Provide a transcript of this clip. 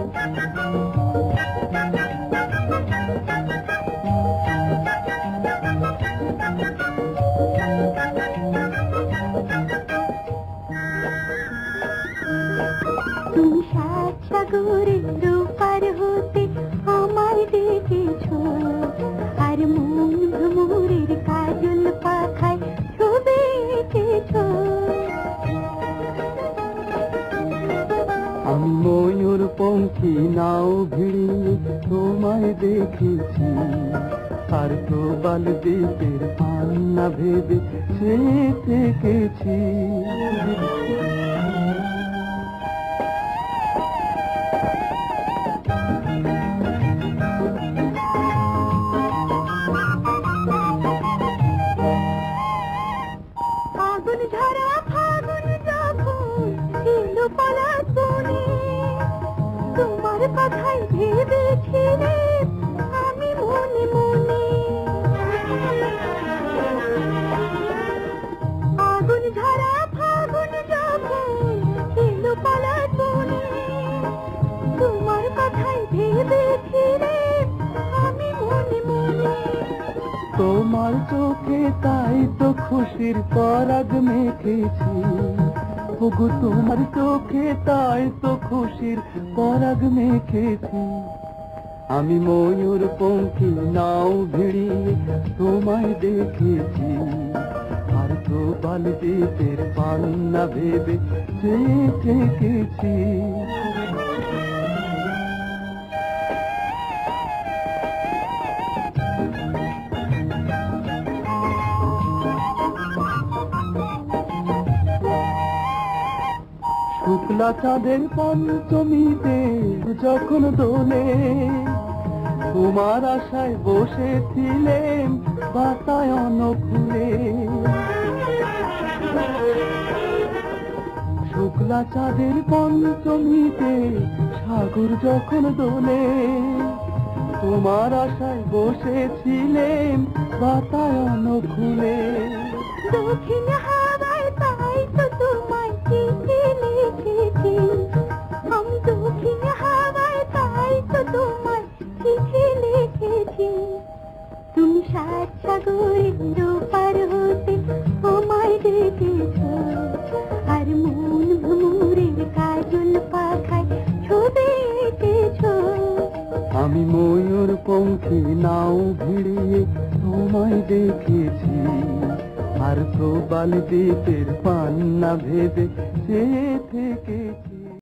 তুমি সাত সাগরের পার হতে আমায় ডেকেছো, আর মন ভ্রমরের কাজল পাখায় ছবি এঁকেছো। আমি ময়ূর পঙ্খী নাও ভিড়িয়ে তোমায় দেখেছি, আর প্রবাল দ্বীপের পান্না ভেবে সে থেকেছি। আগুন ঝরা ফাগুন যখন এলো পলাশ বনে, তোমার কথাই ভেবেছিলে আমি মনে মনে। আগুন ঝরা ফাগুন যখন এলো পলাশ বনে, তোমার কথাই ভেবেছিলে আমি মনে মনে। তোমার চোখে তাই তো খুশির পরাগ মেখেছি, ওগো তোমার চোখে তাই তো খুশির পরাগ মেখেছি। আমি ময়ূর পঙ্খী নাও ভিড়িয়ে তোমায় দেখেছি, আর প্রবাল দ্বীপের পান্না ভেবে সে থেকেছি। শুক্লা চাঁদের পঞ্চমীতে যখন দোলে, তোমার আশায় বসেছিলেন বাতায়ন ফুলে। শুক্লা চাঁদের পঞ্চমীতে সাগর যখন দোলে, তোমার আশায় বসেছিলেন বাতায়ন খুলে। দক্ষিণ হাওয়ায় তাই তো তোমায় চিঠি লিখেছি, আমি দক্ষিণ হাওয়ায় তাই তো তোমায় চিঠি লিখেছি। তুমি সাত সাগরের পার হতে আমায় ডেকেছো, আর মন ভ্রমরের কাজল পাখায় ছবি এঁকেছো। আমি ময়ূর পঙ্খী নাও ভিড়িয়ে তোমায় দেখেছি, আর প্রবাল দ্বীপের পান্না ভেবে সে থেকেছি।